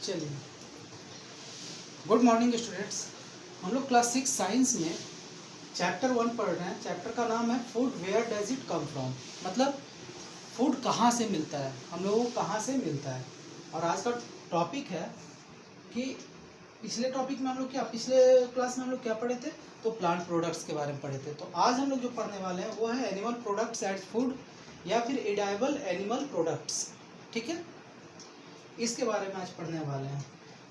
चलिए, good morning students. हम लोग क्लास 6 साइंस में चैप्टर 1 पढ़ रहे हैं। चैप्टर का नाम है food, where does it come from. मतलब फूड कहाँ से मिलता है, हम लोगों को कहाँ से मिलता है। और आज का टॉपिक है कि पिछले टॉपिक में हम लोग पिछले क्लास में हम लोग क्या पढ़े थे, तो प्लांट प्रोडक्ट्स के बारे में पढ़े थे। तो आज हम लोग जो पढ़ने वाले हैं वो है एनिमल प्रोडक्ट्स एज फूड या फिर एडाइबल एनिमल प्रोडक्ट्स। ठीक है, इसके बारे में आज पढ़ने वाले हैं।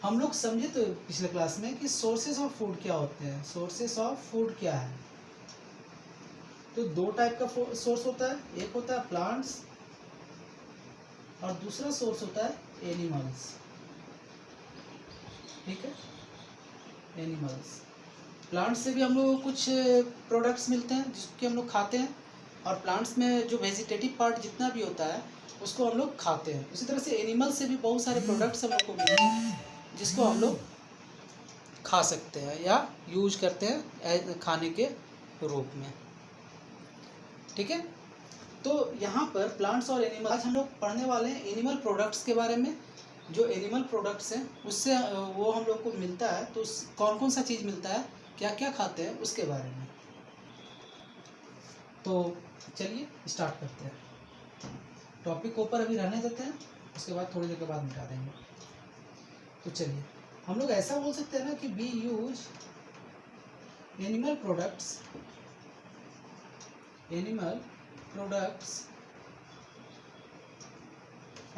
हम लोग समझे तो पिछले क्लास में कि सोर्सेस ऑफ फूड क्या होते हैं। सोर्सेस ऑफ फूड क्या है, तो दो टाइप का सोर्स होता है। एक होता है प्लांट्स और दूसरा सोर्स होता है एनिमल्स। ठीक है, एनिमल्स। प्लांट्स से भी हम लोग को कुछ प्रोडक्ट्स मिलते हैं जिसके हम लोग खाते हैं, और प्लांट्स में जो वेजिटेटिव पार्ट जितना भी होता है उसको हम लोग खाते हैं। उसी तरह से एनिमल से भी बहुत सारे प्रोडक्ट्स हम लोग को मिलते हैं जिसको हम लोग खा सकते हैं या यूज करते हैं खाने के रूप में। ठीक है, तो यहाँ पर प्लांट्स और एनिमल, आज हम लोग पढ़ने वाले हैं एनिमल प्रोडक्ट्स के बारे में। जो एनिमल प्रोडक्ट्स हैं उससे वो हम लोग को मिलता है, तो कौन कौन सा चीज़ मिलता है, क्या क्या खाते हैं, उसके बारे में। तो चलिए स्टार्ट करते हैं। टॉपिक को ऊपर अभी रहने देते हैं, उसके बाद थोड़ी देर के बाद मिटा देंगे। तो चलिए, हम लोग ऐसा बोल सकते हैं ना कि we use animal products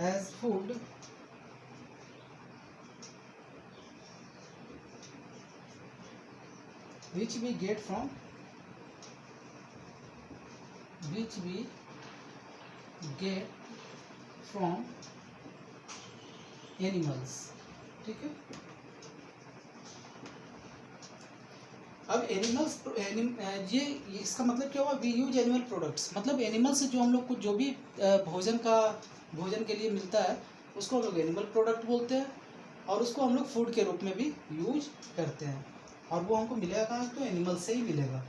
as food which we get from animals. ठीक है, अब एनिमल्स ये इसका मतलब क्या हुआ, वी यूज एनिमल प्रोडक्ट्स। मतलब एनिमल से जो हम लोग को जो भी भोजन के लिए मिलता है उसको हम लोग एनिमल प्रोडक्ट बोलते हैं, और उसको हम लोग फूड के रूप में भी यूज करते हैं। और वो हमको मिलेगा कहाँ, तो एनिमल से ही मिलेगा।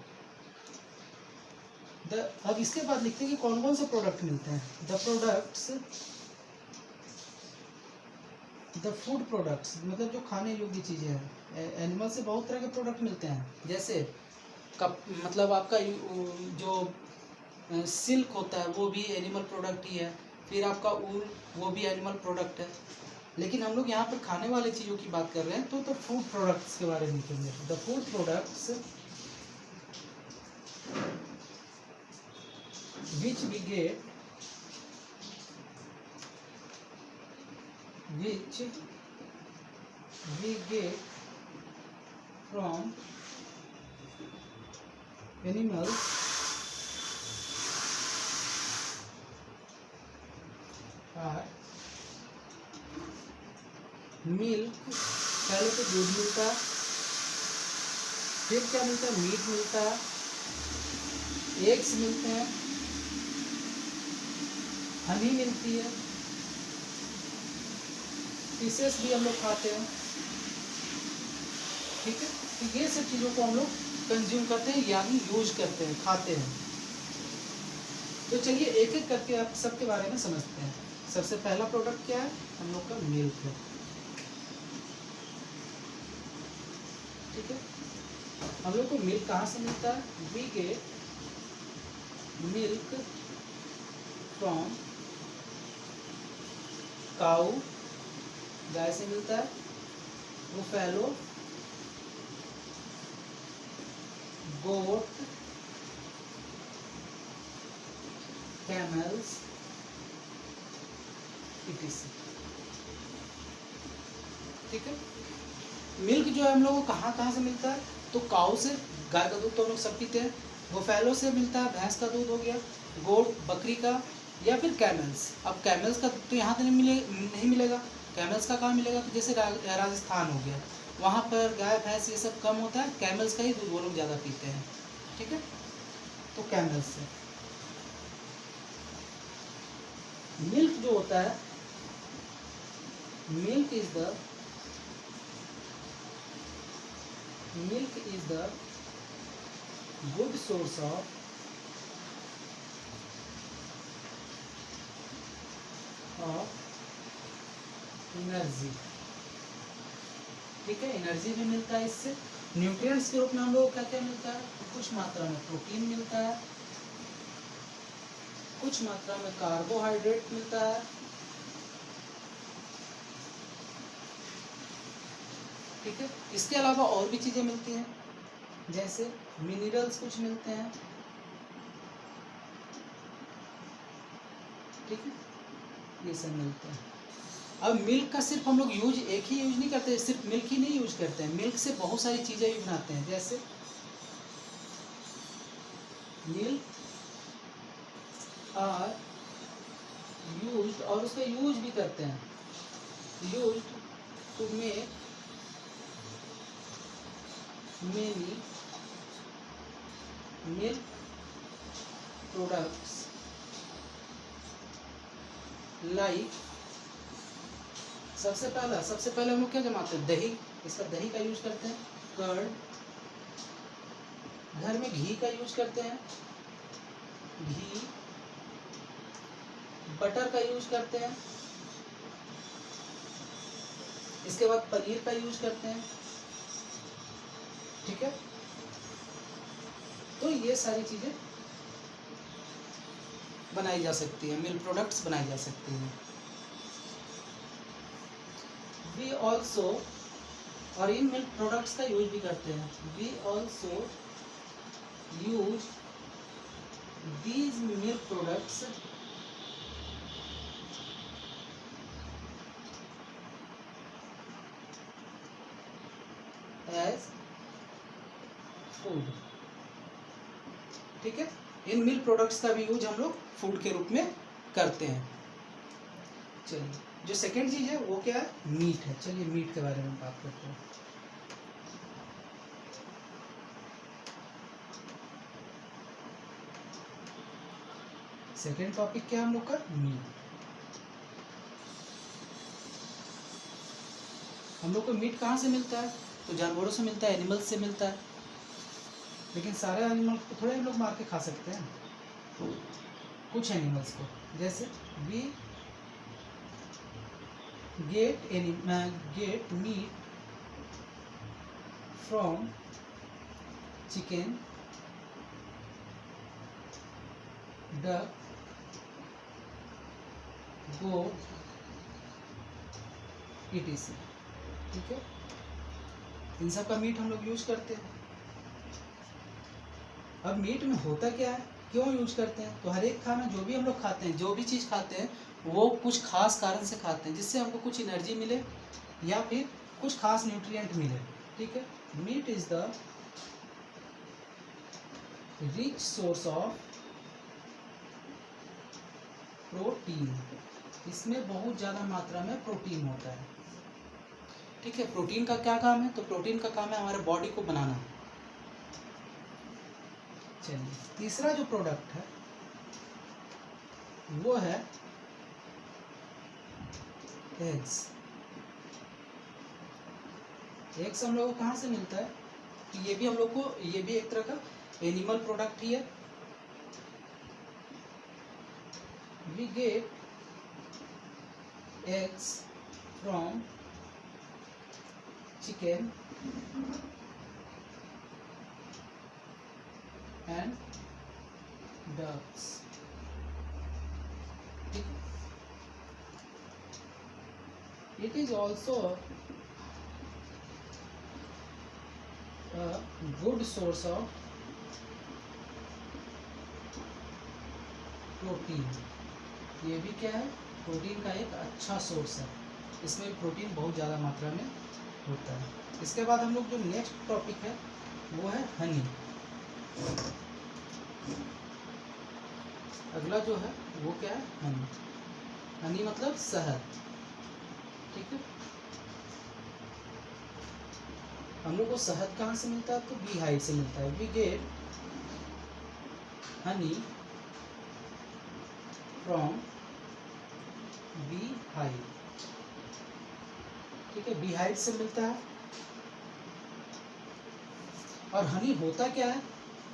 अब इसके बाद लिखते हैं कि कौन कौन से प्रोडक्ट मिलते हैं। द फूड प्रोडक्ट्स मतलब जो खाने योग्य चीज़ें हैं। एनिमल से बहुत तरह के प्रोडक्ट मिलते हैं, जैसे मतलब आपका जो सिल्क होता है वो भी एनिमल प्रोडक्ट ही है। फिर आपका ऊल, वो भी एनिमल प्रोडक्ट है। लेकिन हम लोग यहाँ पर खाने वाले चीज़ों की बात कर रहे हैं, तो फूड प्रोडक्ट्स के बारे में लिखेंगे। The food products which we get from animals are milk. पहले तो दूध मिलता है, फिर क्या मिलता है, मीट मिलता है, एग्स मिलते हैं, हनी मिलती है, फिशेस भी हम लोग खाते हैं। ठीक है, तो ये सब चीज़ों को हम लोग कंज्यूम करते हैं, यानी यूज करते हैं, खाते हैं। तो चलिए एक एक करके आप सबके बारे में समझते हैं। सबसे पहला प्रोडक्ट क्या है, हम लोग का मिल्क है। ठीक है, हम लोग को मिल्क कहाँ से मिलता है, वी गेट मिल्क फ्रॉम काऊ, गाय से मिलता है। बुफेलो, गोट, कैमल्स, etc। ठीक है, मिल्क जो है हम लोग को कहाँ कहाँ से मिलता है, तो काऊ से, गाय का दूध तो हम लोग सब पीते हैं। बुफेलो से मिलता है, भैंस का दूध हो गया। गोट, बकरी का, या फिर कैमल्स। अब कैमल्स का तो यहाँ तो नहीं मिलेगा। कैमल्स का कहाँ मिलेगा, तो जैसे राजस्थान हो गया, वहाँ पर गाय भैंस ये सब कम होता है, कैमल्स का ही दूध वो लोग ज़्यादा पीते हैं। ठीक है, तो कैमल्स से मिल्क जो होता है, milk is the good source of energy। ठीक है, एनर्जी भी मिलता है इससे। न्यूट्रिएंट्स के रूप में हम लोग को क्या क्या मिलता है, कुछ मात्रा में प्रोटीन मिलता है, कुछ मात्रा में कार्बोहाइड्रेट मिलता है, ठीक है। इसके अलावा और भी चीज़ें मिलती हैं, जैसे मिनरल्स कुछ मिलते हैं, ठीक है, ये सब मिलते हैं। अब मिल्क का सिर्फ हम लोग एक ही यूज नहीं करते, सिर्फ मिल्क ही नहीं यूज करते हैं, मिल्क से बहुत सारी चीज़ें भी बनाते हैं, जैसे मिल्क आर यूज्ड, और उसका यूज भी करते हैं, used to make many milk products like, सबसे पहले हम लोग क्या जमाते हैं, दही, इसका दही का यूज करते हैं, कर्ड, घर में घी का यूज करते हैं, घी, बटर का यूज करते हैं, इसके बाद पनीर का यूज करते हैं, ठीक है। तो ये सारी चीजें बनाई जा सकती है, मिल्क प्रोडक्ट्स बनाई जा सकती हैं। वी ऑल्सो, और इन मिल्क प्रोडक्ट्स का यूज भी करते हैं, we also use these milk products as food, ठीक है। इन मिल्क प्रोडक्ट्स का भी यूज हम लोग फूड के रूप में करते हैं। चलिए, जो सेकेंड चीज है वो क्या है, मीट है। चलिए मीट के बारे में बात करते हैं। सेकेंड टॉपिक क्या है हम लोग का, मीट। हम लोग को मीट कहाँ से मिलता है, तो जानवरों से मिलता है, एनिमल्स से मिलता है, लेकिन सारे एनिमल को थोड़े हम लोग मार के खा सकते हैं, कुछ एनिमल्स को, जैसे we get meat from chicken, duck, goat, etc, ठीक है। इन सब का मीट हम लोग यूज करते हैं। अब मीट में होता क्या है, क्यों यूज करते हैं, तो हर एक खाना जो भी हम लोग खाते हैं, जो भी चीज़ खाते हैं, वो कुछ खास कारण से खाते हैं, जिससे हमको कुछ एनर्जी मिले या फिर कुछ खास न्यूट्रिएंट मिले, ठीक है। Meat is the rich source of protein, इसमें बहुत ज़्यादा मात्रा में प्रोटीन होता है, ठीक है। प्रोटीन का क्या काम है, तो प्रोटीन का काम है हमारे बॉडी को बनाना। चलिए, तीसरा जो प्रोडक्ट है वो है एग्स। एग्स हम लोग को कहाँ से मिलता है, तो ये भी हम लोग को, ये भी एक तरह का एनिमल प्रोडक्ट ही है। We get eggs from chicken and ducks, it is also a good source of protein. ये भी क्या है, प्रोटीन का एक अच्छा सोर्स है, इसमें प्रोटीन बहुत ज़्यादा मात्रा में होता है। इसके बाद हम लोग जो नेक्स्ट टॉपिक है वो है हनी। अगला जो है वो क्या है, हनी। हनी मतलब शहद, ठीक है। हम लोग को शहद कहाँ से मिलता है, तो बी हाइव से मिलता है। We get honey from bee hive, ठीक है, बी हाइव से मिलता है। और हनी होता क्या है,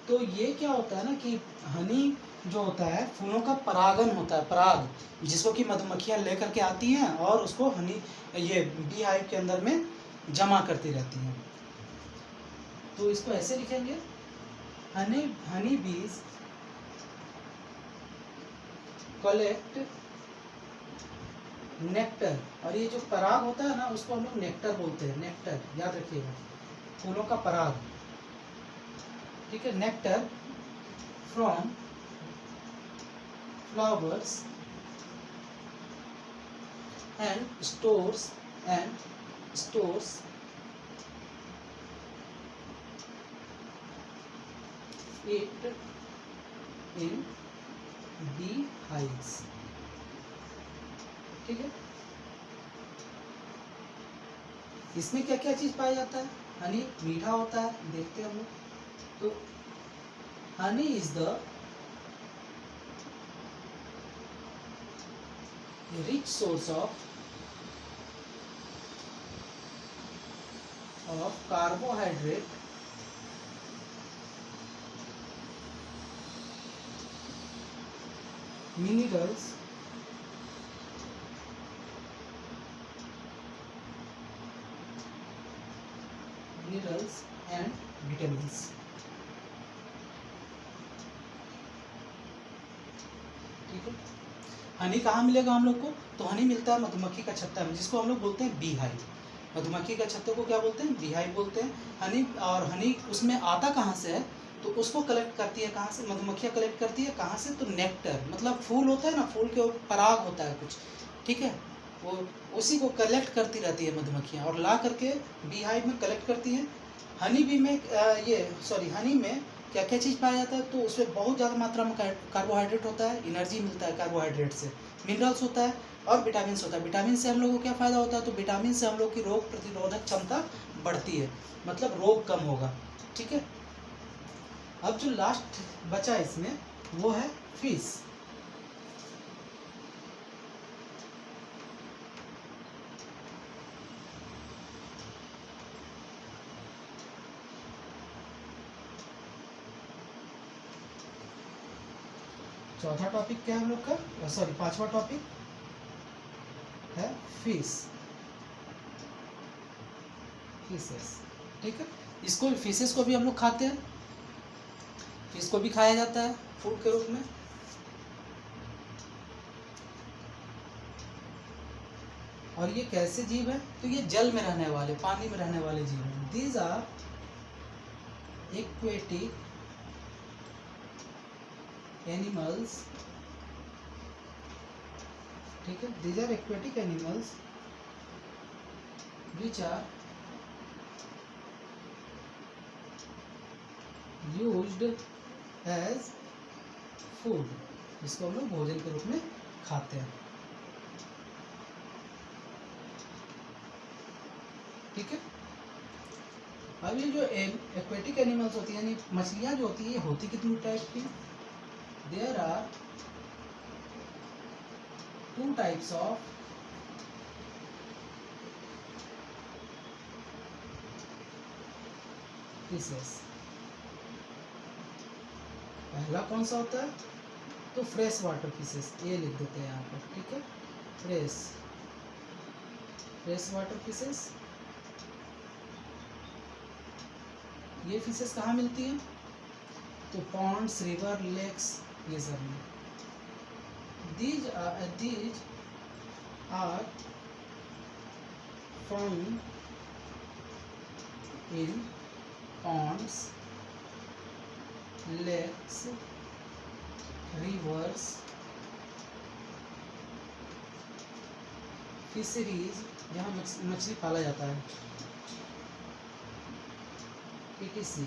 तो ये क्या होता है ना कि हनी जो होता है, फूलों का परागन होता है, पराग, जिसको कि मधुमक्खियाँ लेकर के आती हैं और उसको हनी, ये बी हाइव के अंदर में जमा करती रहती हैं। तो इसको ऐसे लिखेंगे, हनी बीज कलेक्ट नेक्टर, और ये जो पराग होता है ना उसको हम लोग नेक्टर बोलते हैं, नेक्टर याद रखिएगा, फूलों का पराग, ठीक है। Nectar from flowers and stores it in bee hives, ठीक है। इसमें क्या क्या चीज पाया जाता है? हनी मीठा होता है, देखते हैं हम लोग। तो honey is the rich source of carbohydrate, minerals and vitamins, ठीक है। हनी कहाँ मिलेगा हम लोग को? तो हनी मिलता है मधुमक्खी का छत्ता में, जिसको हम लोग बोलते हैं बी हाइव। मधुमक्खी का छत्ते को क्या बोलते हैं? बी हाइव बोलते हैं। हनी, और हनी उसमें आता कहाँ से है? तो उसको कलेक्ट करती है कहाँ से? मधुमक्खियाँ कलेक्ट करती है कहाँ से? तो नेक्टर, मतलब फूल होता है ना, फूल के ऊपर पराग होता है कुछ, ठीक है, वो उसी को कलेक्ट करती रहती है मधुमक्खियाँ, और ला करके बी हाइव में कलेक्ट करती हैं। हनी बी में हनी में क्या क्या चीज़ पाया जाता है? तो उसमें बहुत ज़्यादा मात्रा में कार्बोहाइड्रेट होता है, एनर्जी मिलता है कार्बोहाइड्रेट से, मिनरल्स होता है और विटामिन होता है। विटामिन से हम लोग को क्या फ़ायदा होता है? तो विटामिन से हम लोग की रोग प्रतिरोधक क्षमता बढ़ती है, मतलब रोग कम होगा, ठीक है। अब जो लास्ट बचा इसमें वो है फिश। चौथा टॉपिक क्या है हम लोग का? सॉरी, पांचवा टॉपिक है फिश, फिशेस, ठीक है। इसको, फिशेस को भी हम लोग खाते हैं, फिश को भी खाया जाता है फूड के रूप में। और ये कैसे जीव है? तो ये जल में रहने वाले, पानी में रहने वाले जीव हैं। दीज आर एक्वेटिक एनिमल्स, ठीक है, these are aquatic animals which are used as food, जिसको हम लोग भोजन के रूप में खाते हैं, ठीक है। अब ये जो एक्वेटिक एनिमल्स होती है, यानी मछलियाँ जो होती है, ये होती कितनी टाइप की? There are 2 types of fishes. पहला कौन सा होता है? तो फ्रेश वाटर फिशेस, ये लिख देते हैं यहाँ पर, ठीक है, फ्रेश वाटर फिशेस। ये फिशेस कहाँ मिलती हैं? तो पॉन्ड्स, रिवर, लेक्स, ये सब में। These are found in ponds, lakes, rivers, fisheries, जहाँ मछली पाला जाता है, etc।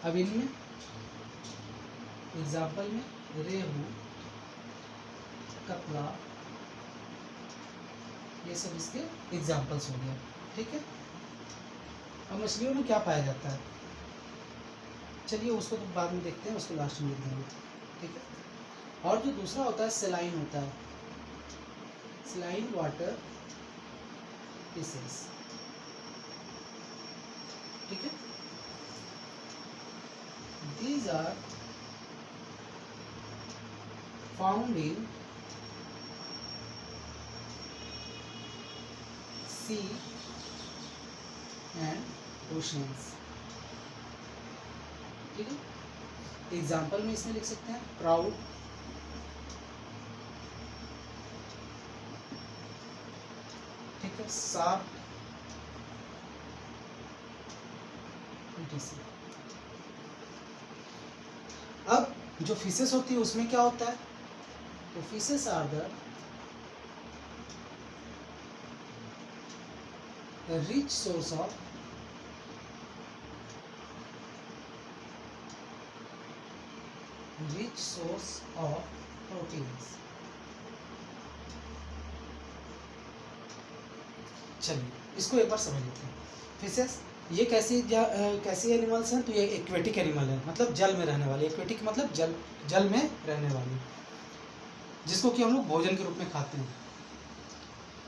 अब इनमें एग्जाम्पल में रेहू, कतला, ये सब इसके एग्जाम्पल्स हो गए, ठीक है। अब मछलियों में क्या पाया जाता है? चलिए उसको तो बाद में देखते हैं, उसको लास्ट में लिख देंगे, ठीक है। और जो दूसरा होता है सेलाइन होता है, सेलाइन वाटर फिशेस, ठीक है। These are found in sea and oceans. ठीक है, एग्जाम्पल में इसमें लिख सकते हैं प्राउड, ठीक है, शार्क, etc. अब जो फिशेस होती है उसमें क्या होता है, तो fishes are the rich source of proteins. चलिए इसको एक बार समझ लेते हैं। फिशेस ये कैसी एनिमल्स हैं, तो ये एक्वेटिक एनिमल है, मतलब जल में रहने वाले। एक्वेटिक मतलब जल में रहने वाली, जिसको कि हम लोग भोजन के रूप में खाते हैं।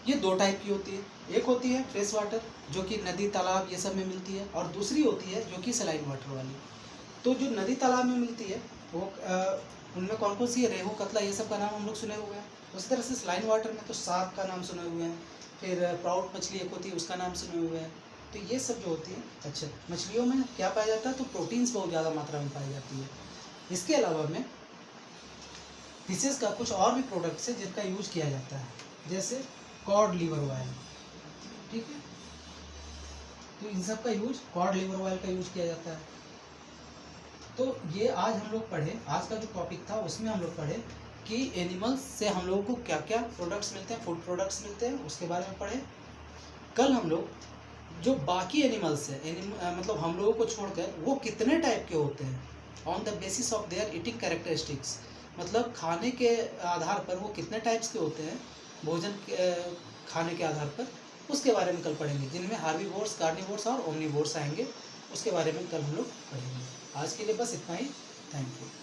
ये दो टाइप की होती है, एक होती है फ्रेश वाटर जो कि नदी तालाब ये सब में मिलती है, और दूसरी होती है जो कि सलाइन वाटर वाली। तो जो नदी तालाब में मिलती है वो उनमें कौन कौन सी है, रेहू, कतला, ये सब का नाम हम लोग सुने हुए हैं। उसी तरह से सलाइन वाटर में तो शार्क का नाम सुने हुए हैं, फिर प्राउड मछली एक होती है उसका नाम सुने हुए हैं। तो ये सब जो होती है, अच्छा मछलियों में क्या पाया जाता है, तो प्रोटीन्स बहुत ज़्यादा मात्रा में पाई जाती है। इसके अलावा में फिशेस का कुछ और भी प्रोडक्ट्स है जिनका यूज किया जाता है, जैसे कॉड लिवर ऑयल, ठीक है, तो इन सब का यूज, कॉड लिवर ऑयल का यूज किया जाता है। तो ये आज हम लोग पढ़े, आज का जो टॉपिक था उसमें हम लोग पढ़े कि एनिमल्स से हम लोगों को क्या क्या प्रोडक्ट्स मिलते हैं, फूड प्रोडक्ट्स मिलते हैं, उसके बारे में पढ़े। कल हम लोग जो बाकी एनिमल्स हैं, मतलब हम लोगों को छोड़कर वो कितने टाइप के होते हैं, on the basis of their eating characteristics, मतलब खाने के आधार पर वो कितने टाइप्स के होते हैं, भोजन खाने के आधार पर, उसके बारे में कल पढ़ेंगे, जिनमें हार्बीवोर्स, कार्निवोर्स और ओमनिवोर्स आएंगे। उसके बारे में कल हम लोग पढ़ेंगे। आज के लिए बस इतना ही। Thank you.